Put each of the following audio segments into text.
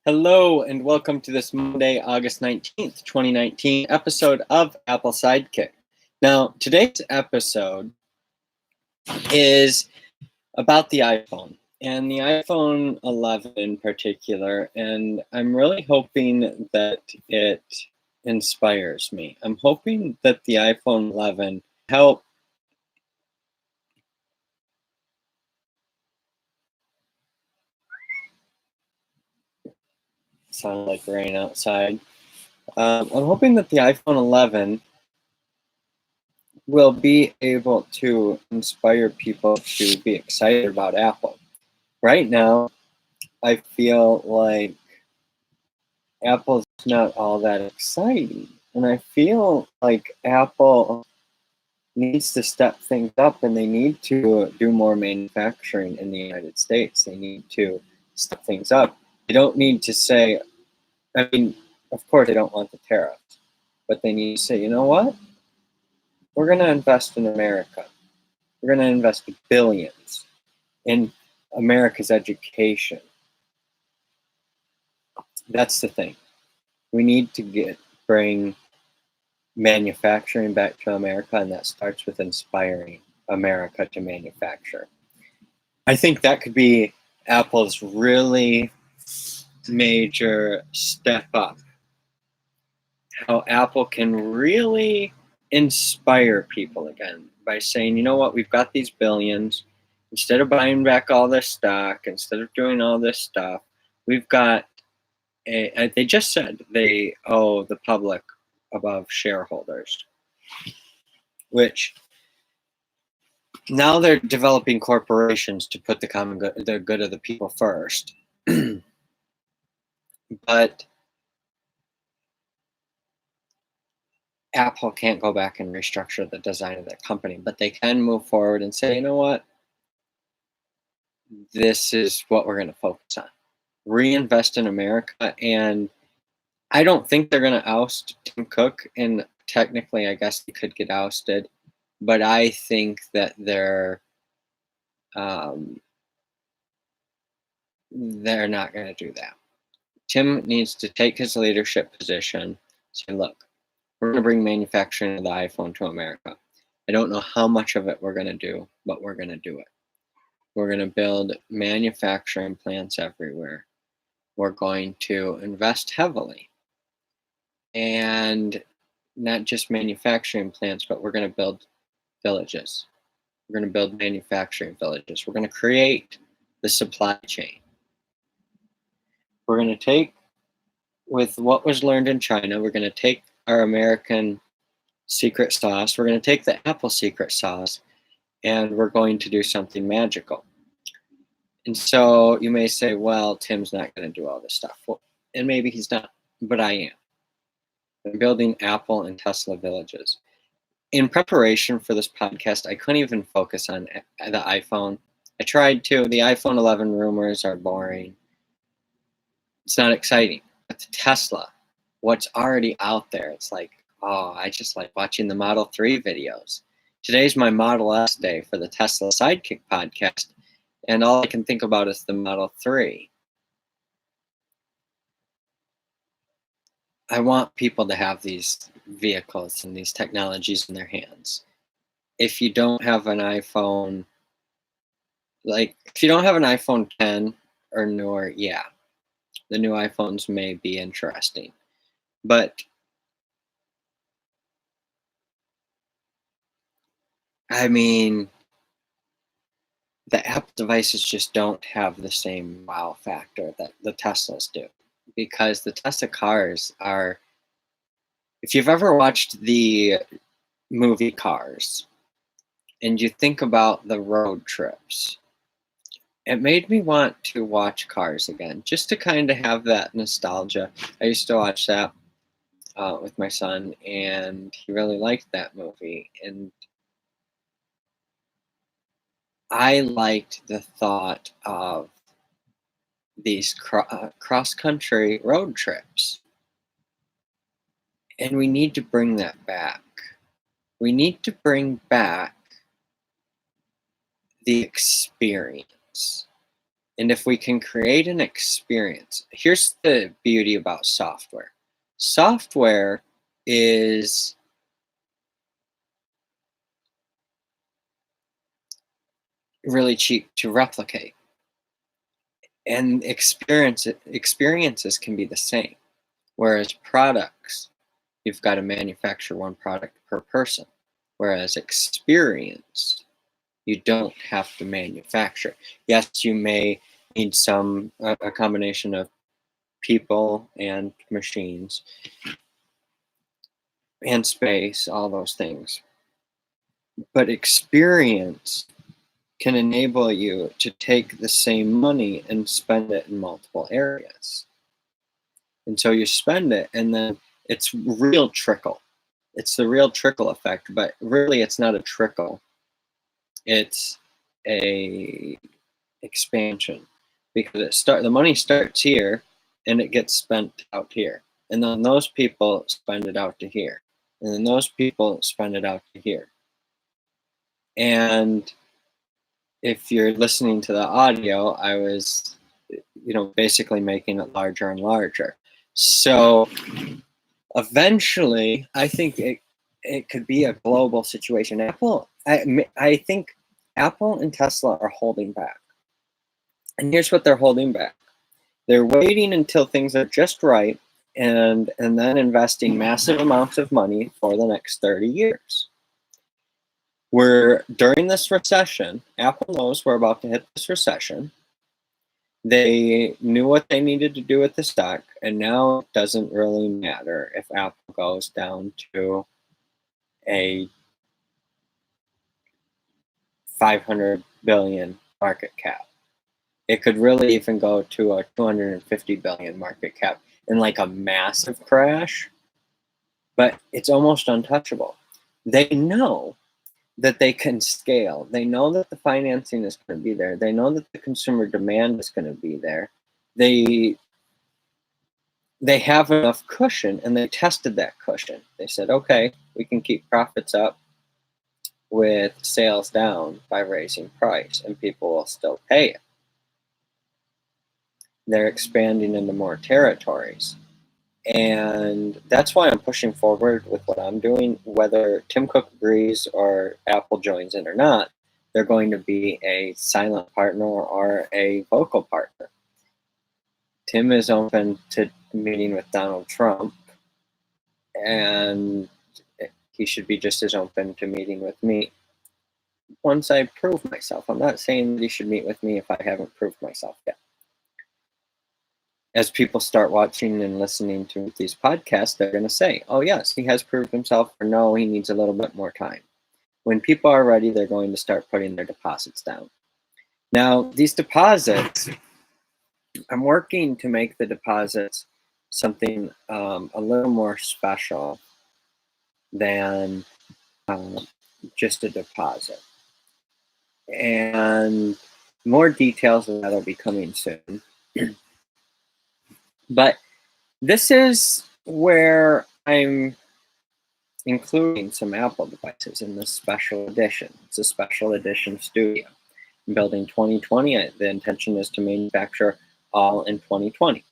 Hello and welcome to this Monday, August 19th, 2019 episode of Apple Sidekick. Now, today's episode is about the iPhone and the iPhone 11 in particular, and I'm really hoping that it inspires me. I'm hoping that the iPhone 11 help sound like rain outside. I'm hoping that the iPhone 11 will be able to inspire people to be excited about Apple. Right now, I feel like Apple's not all that exciting. And I feel like Apple needs to step things up and they need to do more manufacturing in the United States. They need to step things up. They don't need to say, I mean, of course, they don't want the tariffs, but they need to say, you know what? We're going to invest in America. We're going to invest billions in America's education. That's the thing. We need to bring manufacturing back to America, and that starts with inspiring America to manufacture. I think that could be Apple's really major step up. How Apple can really inspire people again by saying, you know what, we've got these billions. Instead of buying back all this stock, instead of doing all this stuff, we've got they just said they owe the public above shareholders, which now they're developing corporations to put the common good, the good of the people first. But Apple can't go back and restructure the design of their company, but they can move forward and say, you know what, this is what we're going to focus on. Reinvest in America. And I don't think they're going to oust Tim Cook. And technically, I guess they could get ousted. But I think that they're not going to do that. Tim needs to take his leadership position, say, look, we're going to bring manufacturing of the iPhone to America. I don't know how much of it we're going to do, but we're going to do it. We're going to build manufacturing plants everywhere. We're going to invest heavily. And not just manufacturing plants, but we're going to build villages. We're going to build manufacturing villages. We're going to create the supply chain. We're going to take, with what was learned in China, we're going to take our American secret sauce, we're going to take the Apple secret sauce, and we're going to do something magical. And so you may say, well, Tim's not going to do all this stuff. Well, and maybe he's not, but I am. I'm building Apple and Tesla villages. In preparation for this podcast, I couldn't even focus on the iPhone. I tried to. The iPhone 11 rumors are boring. It's not exciting. But the Tesla, what's already out there, it's like, oh, I just like watching the Model 3 videos. Today's my Model S day for the Tesla Sidekick podcast, and all I can think about is the Model 3. I want people to have these vehicles and these technologies in their hands. If you don't have an iPhone, like if you don't have an iPhone 10 or newer, yeah, the new iPhones may be interesting. But I mean, the Apple devices just don't have the same wow factor that the Teslas do. Because the Tesla cars are, if you've ever watched the movie Cars and you think about the road trips, it made me want to watch Cars again, just to kind of have that nostalgia. I used to watch that with my son, and he really liked that movie. And I liked the thought of these cross-country road trips. And we need to bring that back. We need to bring back the experience. And if we can create an experience, here's the beauty about software. Software is really cheap to replicate, and experiences can be the same. Whereas products, you've got to manufacture one product per person. Whereas experience, you don't have to manufacture. Yes, you may need a combination of people and machines and space, all those things. But experience can enable you to take the same money and spend it in multiple areas. And so you spend it, and then it's real trickle. It's the real trickle effect, but really it's not a trickle. It's a expansion, because the money starts here and it gets spent out here. And then those people spend it out to here. And then those people spend it out to here. And if you're listening to the audio, I was, basically making it larger and larger. So eventually, I think it could be a global situation. I think Apple and Tesla are holding back. And here's what they're holding back. They're waiting until things are just right, and then investing massive amounts of money for the next 30 years. We're during this recession. Apple knows we're about to hit this recession. They knew what they needed to do with the stock, and now it doesn't really matter if Apple goes down to a 500 billion market cap. It could really even go to a 250 billion market cap in like a massive crash, but it's almost untouchable. They know that they can scale. They know that the financing is going to be there. They know that the consumer demand is going to be there. They have enough cushion, and they tested that cushion. They said, okay, we can keep profits up with sales down by raising price, and people will still pay it. They're expanding into more territories. And that's why I'm pushing forward with what I'm doing. Whether Tim Cook agrees or Apple joins in or not, they're going to be a silent partner or a vocal partner. Tim is open to meeting with Donald Trump, and he should be just as open to meeting with me once I prove myself. I'm not saying that he should meet with me if I haven't proved myself yet. As people start watching and listening to these podcasts, they're going to say, oh, yes, he has proved himself, or no, he needs a little bit more time. When people are ready, they're going to start putting their deposits down. Now, these deposits, I'm working to make the deposits something a little more special than just a deposit. And more details of that will be coming soon. But this is where I'm including some Apple devices in this special edition. It's a special edition studio. I'm building 2020. The intention is to manufacture all in 2020,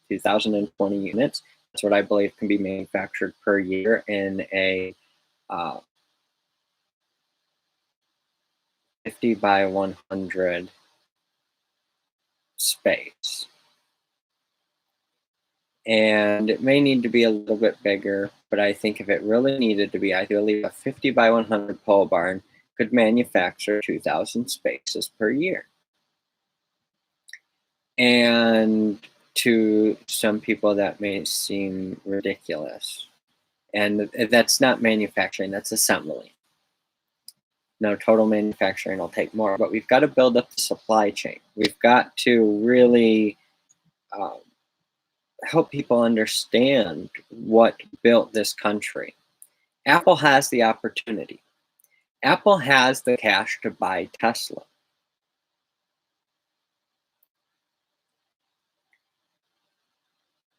2020 units. That's what I believe can be manufactured per year in a 50 by 100 space. And it may need to be a little bit bigger, but I think if it really needed to be, ideally a 50 by 100 pole barn could manufacture 2,000 spaces per year. And to some people that may seem ridiculous. And that's not manufacturing, that's assembly. No, total manufacturing will take more, but we've got to build up the supply chain. We've got to really help people understand what built this country. Apple has the opportunity. Apple has the cash to buy Tesla.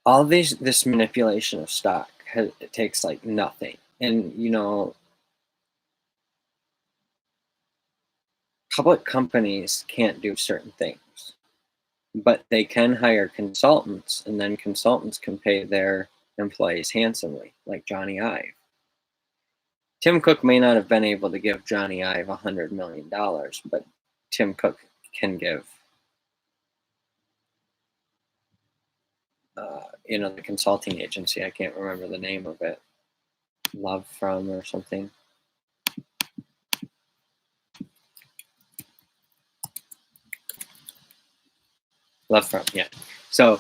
All this manipulation of stock, it takes like nothing. And, public companies can't do certain things. but they can hire consultants, and then consultants can pay their employees handsomely, like Johnny Ive. Tim Cook may not have been able to give Johnny Ive $100 million, but Tim Cook can give, the consulting agency. I can't remember the name of it. Love From or something. Love From, yeah. So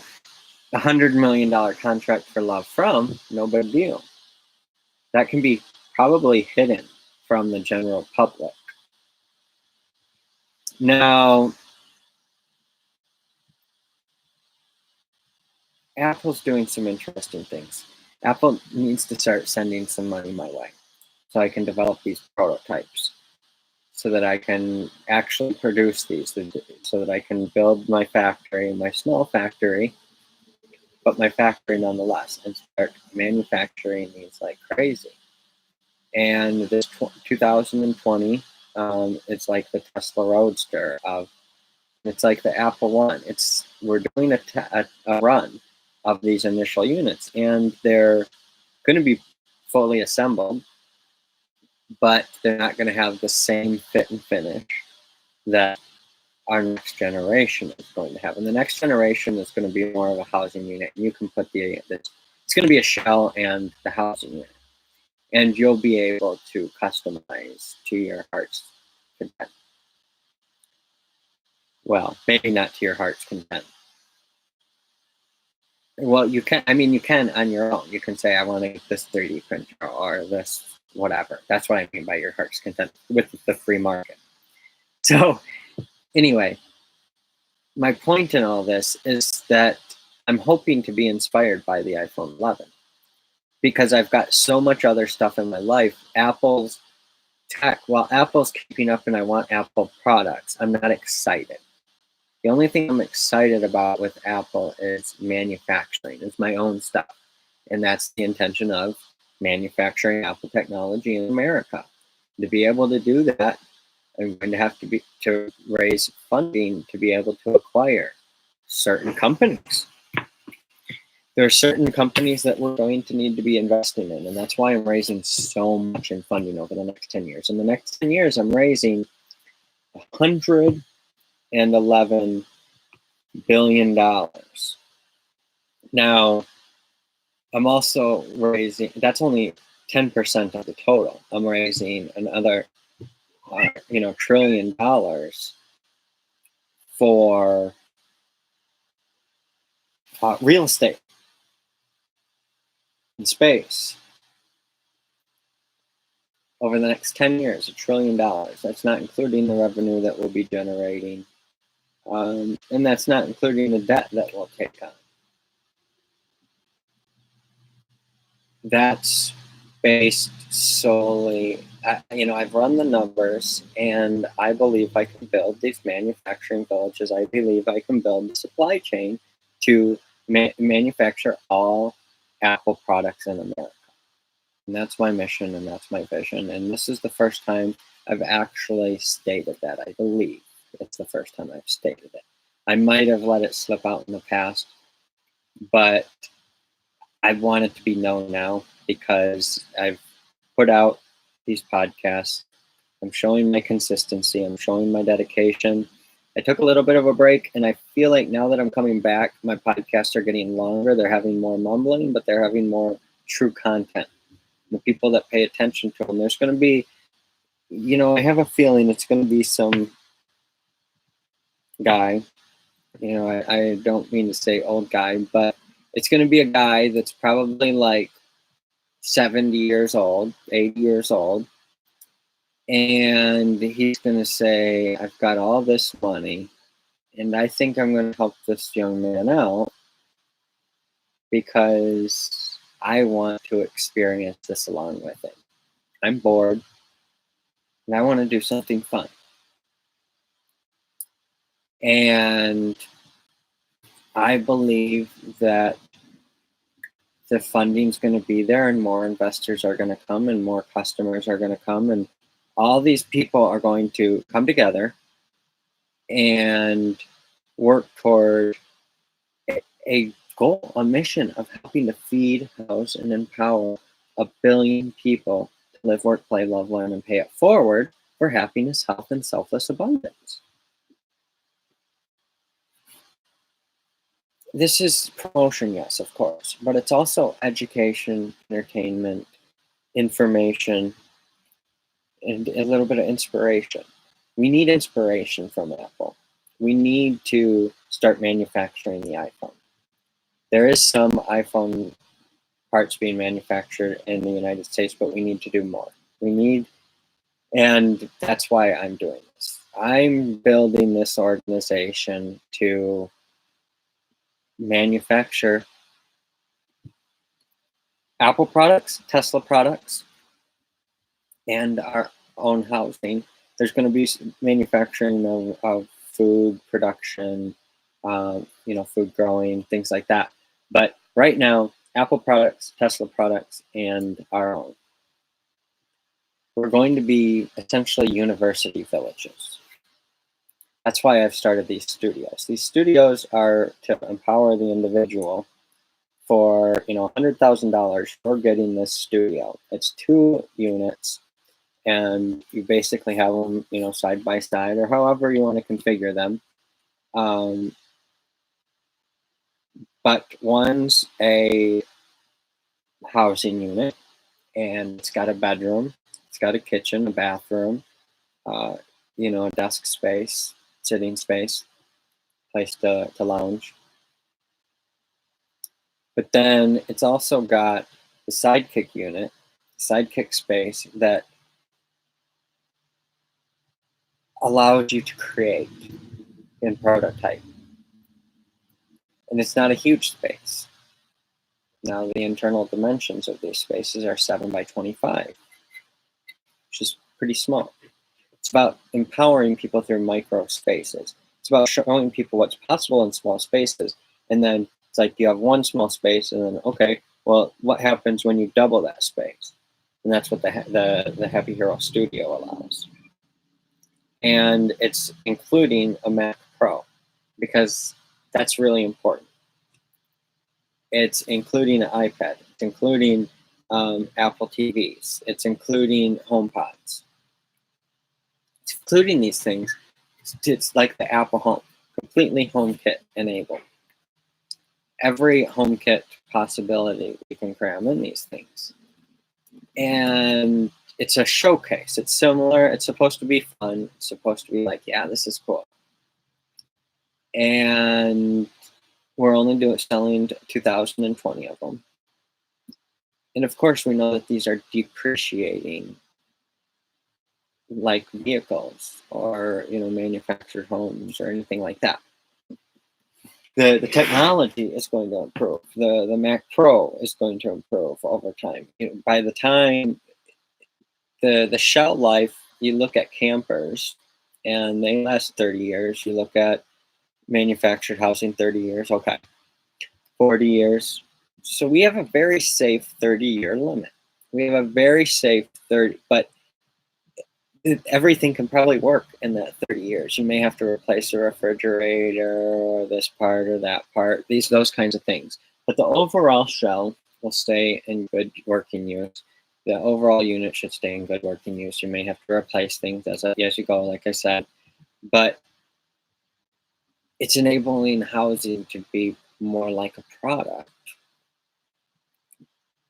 $100 million contract for Love From, no big deal. That can be probably hidden from the general public. Now, Apple's doing some interesting things. Apple needs to start sending some money my way so I can develop these prototypes, so that I can actually produce these, so that I can build my factory, my small factory, but my factory nonetheless, and start manufacturing these like crazy. And this 2020, it's like the Tesla Roadster of, it's like the Apple One. We're doing a run of these initial units, and they're going to be fully assembled, but they're not going to have the same fit and finish that our next generation is going to have. And the next generation is going to be more of a housing unit. And you can put it's going to be a shell and the housing unit. And you'll be able to customize to your heart's content. Well, maybe not to your heart's content. Well, you can on your own. You can say, I want to get this 3D printer or this whatever. That's what I mean by your heart's content with the free market. So anyway, my point in all this is that I'm hoping to be inspired by the iPhone 11, because I've got so much other stuff in my life. Apple's tech, while Apple's keeping up and I want Apple products, I'm not excited. The only thing I'm excited about with Apple is manufacturing. It's my own stuff. And that's the intention of manufacturing Apple technology in America. To be able to do that, I'm going to have to raise funding to be able to acquire certain companies. There are certain companies that we're going to need to be investing in, and that's why I'm raising so much in funding over the next 10 years. In the next 10 years, I'm raising $111 billion. Now, I'm also raising, that's only 10% of the total. I'm raising another, $1 trillion for real estate and space over the next 10 years, $1 trillion. That's not including the revenue that we'll be generating. And that's not including the debt that we'll take on. That's based solely, I've run the numbers, and I believe I can build these manufacturing villages. I believe I can build the supply chain to manufacture all Apple products in America. And that's my mission, and that's my vision. And this is the first time I've actually stated that. I believe it's the first time I've stated it. I might have let it slip out in the past, but I want it to be known now, because I've put out these podcasts. I'm showing my consistency. I'm showing my dedication. I took a little bit of a break, and I feel like now that I'm coming back, my podcasts are getting longer. They're having more mumbling, but they're having more true content. The people that pay attention to them, there's going to be, I have a feeling it's going to be some guy, I don't mean to say old guy, but it's going to be a guy that's probably like 70 years old, 80 years old. And he's going to say, I've got all this money, and I think I'm going to help this young man out because I want to experience this along with him. I'm bored, and I want to do something fun. And I believe that the funding's going to be there, and more investors are going to come, and more customers are going to come, and all these people are going to come together, and work toward a goal, a mission of helping to feed, house, and empower 1 billion people to live, work, play, love, learn, and pay it forward for happiness, health, and selfless abundance. This is promotion, yes, of course, but it's also education, entertainment, information, and a little bit of inspiration. We need inspiration from Apple. We need to start manufacturing the iPhone. There is some iPhone parts being manufactured in the United States, but we need to do more. We need, and that's why I'm doing this. I'm building this organization to manufacture Apple products, Tesla products, and our own housing. There's going to be manufacturing of food production, food growing, things like that. But right now, Apple products, Tesla products, and our own. We're going to be essentially university villages. That's why I've started these studios. These studios are to empower the individual for $100,000 for getting this studio. It's 2 units, and you basically have them side by side or however you want to configure them. But one's a housing unit, and it's got a bedroom, it's got a kitchen, a bathroom, uh, a desk space, sitting space, place to lounge. But then it's also got the sidekick unit, sidekick space that allows you to create and prototype. And it's not a huge space. Now, the internal dimensions of these spaces are 7 by 25, which is pretty small. It's about empowering people through micro spaces. It's about showing people what's possible in small spaces. And then it's like you have one small space, and then, okay, well, what happens when you double that space? And that's what the Happy Hero Studio allows. And it's including a Mac Pro, because that's really important. It's including an iPad. It's including Apple TVs. It's including HomePods. It's including these things. It's like the Apple Home, completely HomeKit enabled. Every HomeKit possibility we can cram in these things. And it's a showcase. It's similar. It's supposed to be fun. It's supposed to be like, yeah, this is cool. And we're only selling 2,020 of them. And of course, we know that these are depreciating like vehicles or manufactured homes or anything like that. The technology is going to improve. The Mac Pro is going to improve over time. By the time the shelf life, you look at campers and they last 30 years. You look at manufactured housing, 30 years. Okay, 40 years. So we have a very safe 30-year limit. We have a very safe 30, but everything can probably work in that 30 years. You may have to replace a refrigerator or this part or that part, those kinds of things. But the overall shell will stay in good working use. The overall unit should stay in good working use. You may have to replace things as you go, like I said. But it's enabling housing to be more like a product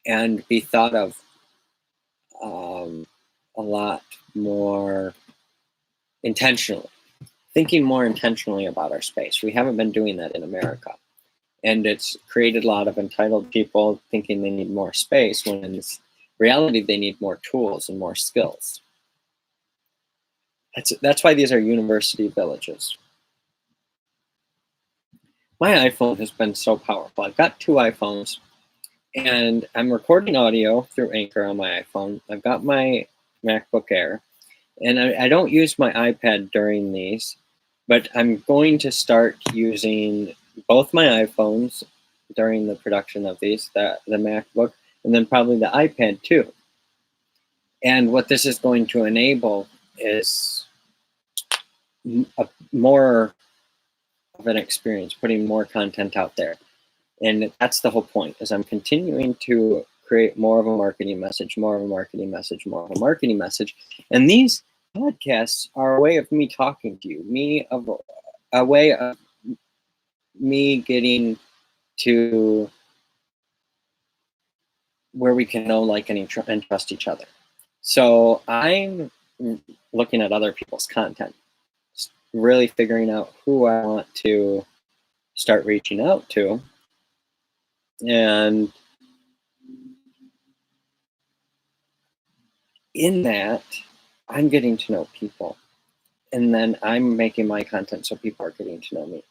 and be thought of a lot more intentionally, thinking more intentionally about our space. We haven't been doing that in America. And it's created a lot of entitled people thinking they need more space, when in reality they need more tools and more skills. That's why these are university villages. My iPhone has been so powerful. I've got 2 iPhones, and I'm recording audio through Anchor on my iPhone. I've got my MacBook Air, and I don't use my iPad during these, but I'm going to start using both my iPhones during the production of these, the MacBook, and then probably the iPad too. And what this is going to enable is a more of an experience, putting more content out there. And that's the whole point, is I'm continuing to create more of a marketing message, more of a marketing message, more of a marketing message. And these podcasts are a way of me talking to you, a way of me getting to where we can know, like, and trust each other. So I'm looking at other people's content, really figuring out who I want to start reaching out to. And in that, I'm getting to know people. And then I'm making my content so people are getting to know me.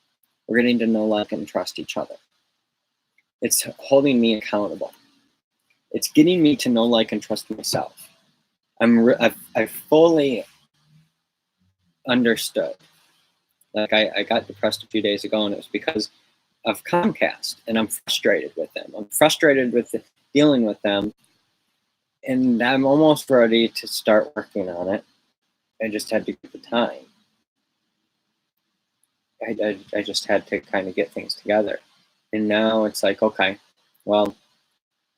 We're getting to know, like, and trust each other. It's holding me accountable. It's getting me to know, like, and trust myself. I've fully understood. Like, I got depressed a few days ago, and it was because of Comcast, and I'm frustrated with them. I'm frustrated with dealing with them, and I'm almost ready to start working on it. I just had to get the time. I just had to kind of get things together. And now it's like, okay, well,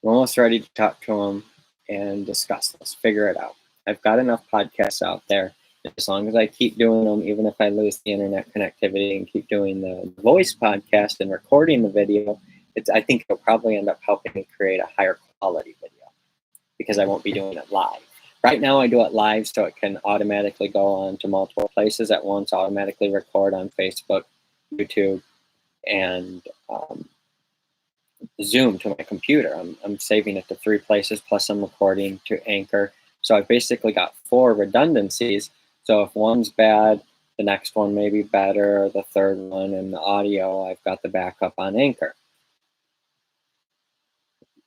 I'm almost ready to talk to them and discuss this, figure it out. I've got enough podcasts out there. As long as I keep doing them, even if I lose the internet connectivity, and keep doing the voice podcast and recording the video, I think it'll probably end up helping me create a higher quality video, because I won't be doing it live. Right now I do it live so it can automatically go on to multiple places at once, automatically record on Facebook, YouTube, and Zoom to my computer. I'm saving it to 3 places, plus I'm recording to Anchor. So I've basically got 4 redundancies. So if one's bad, the next one may be better, or the third one, and the audio, I've got the backup on Anchor.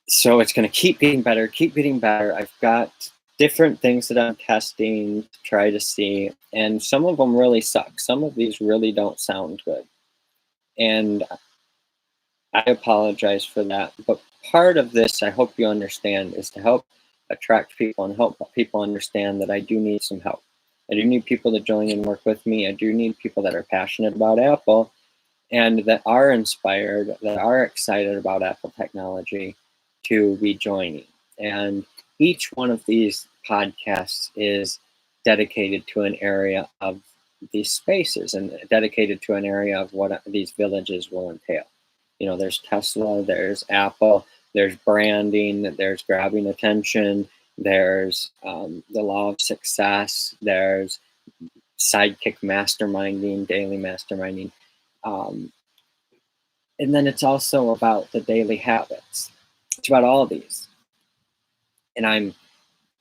So it's going to keep getting better, keep getting better. I've got different things that I'm testing to try to see, and some of them really suck. Some of these really don't sound good. And I apologize for that. But part of this, I hope you understand, is to help attract people and help people understand that I do need some help. I do need people to join and work with me. I do need people that are passionate about Apple and that are inspired, that are excited about Apple technology, to be joining. And each one of these podcasts is dedicated to an area of these spaces and dedicated to an area of what these villages will entail. You know, there's Tesla, there's Apple, there's branding, there's grabbing attention, there's the law of success, there's sidekick masterminding, daily masterminding. Um, and then it's also about the daily habits. It's about all of these. And I'm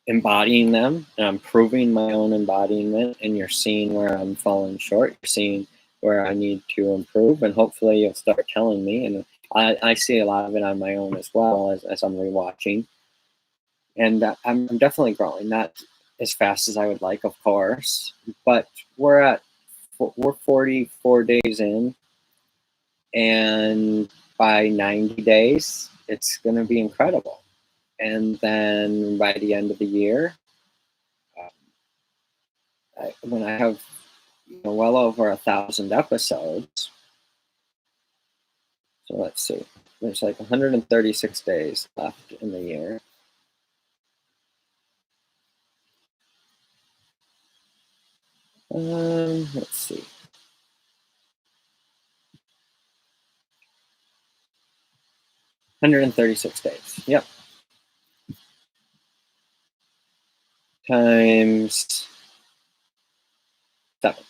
embodying them, and I'm proving my own embodiment, and you're seeing where I'm falling short. You're seeing where I need to improve, and hopefully you'll start telling me. And I see a lot of it on my own as well, as I'm rewatching. And I'm definitely growing, not as fast as I would like, of course, but we're 44 days in, and by 90 days, it's going to be incredible. And then by the end of the year, when I have well over 1,000 episodes, so let's see, there's like 136 days left in the year. Let's see. $136. Yep. Times 7.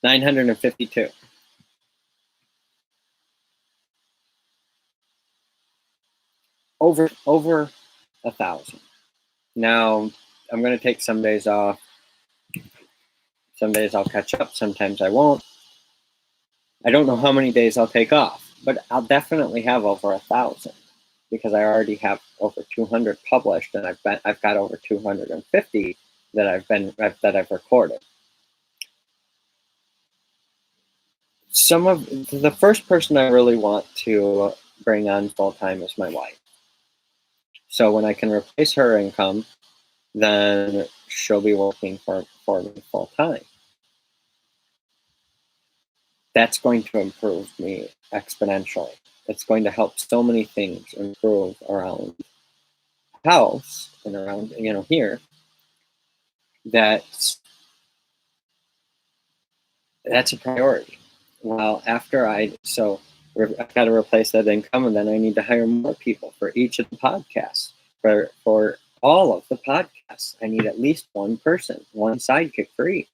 952. Over 1,000. Now, I'm going to take some days off. Some days I'll catch up. Sometimes I won't. I don't know how many days I'll take off, but I'll definitely have over 1,000, because I already have over 200 published, and I've got over 250 that I've recorded. Some of the first person I really want to bring on full time is my wife. So when I can replace her income, then she'll be working for me full time. That's going to improve me exponentially. It's going to help so many things improve around the house and around, here, that that's a priority. Well, I've got to replace that income, and then I need to hire more people for each of the podcasts. For all of the podcasts, I need at least one person, one sidekick for each.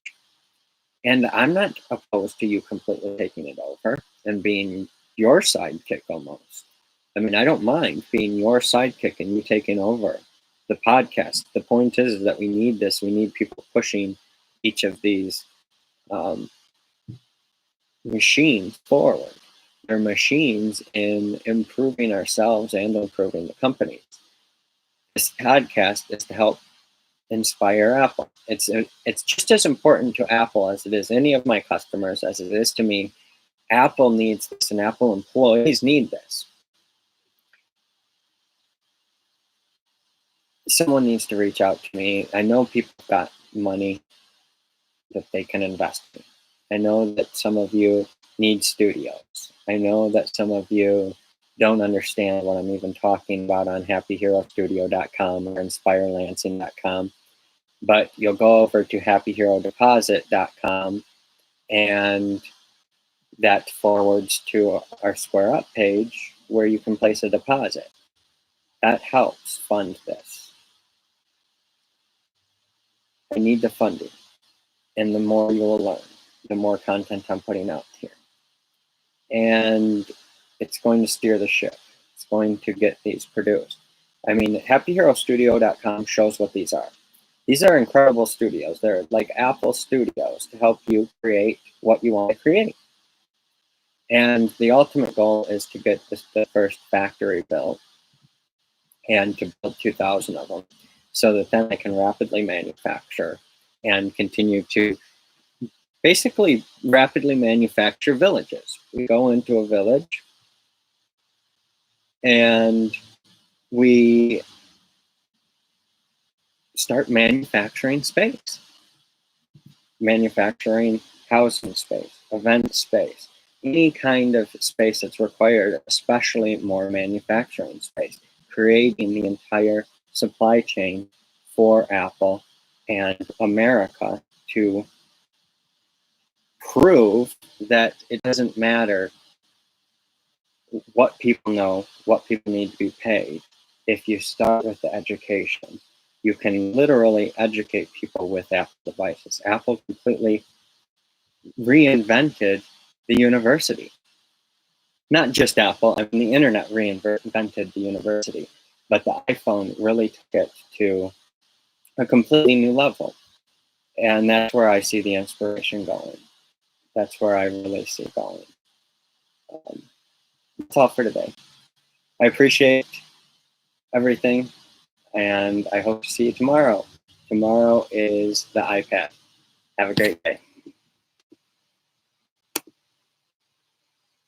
And I'm not opposed to you completely taking it over and being your sidekick almost. I mean, I don't mind being your sidekick and you taking over the podcast. The point is that we need this. We need people pushing each of these um, machines forward. They're machines in improving ourselves and improving the companies. This podcast is to help inspire Apple. It's just as important to Apple as it is any of my customers, as it is to me. Apple needs this, and Apple employees need this. Someone needs to reach out to me. I know people got money that they can invest in. I know that some of you need studios. I know that some of you don't understand what I'm even talking about on happyherostudio.com or inspirelansing.com. But you'll go over to happyherodeposit.com, and that forwards to our Square Up page where you can place a deposit. That helps fund this. I need the funding, and the more you will learn, the more content I'm putting out here. And it's going to steer the ship. It's going to get these produced. I mean, happyherostudio.com shows what these are. These are incredible studios. They're like Apple Studios to help you create what you want to create. And the ultimate goal is to get the first factory built and to build 2,000 of them so that then I can rapidly manufacture and continue to basically rapidly manufacture villages. We go into a village and we start manufacturing space, manufacturing housing space, event space, any kind of space that's required, especially more manufacturing space, creating the entire supply chain for Apple and America to prove that it doesn't matter what people know, what people need to be paid. If you start with the education, you can literally educate people with Apple devices. Apple completely reinvented the university. Not just Apple, I mean, the internet reinvented the university, but the iPhone really took it to a completely new level. And that's where I see the inspiration going. That's where I really see it going. That's all for today. I appreciate everything, and I hope to see you tomorrow. Tomorrow is the iPad. Have a great day.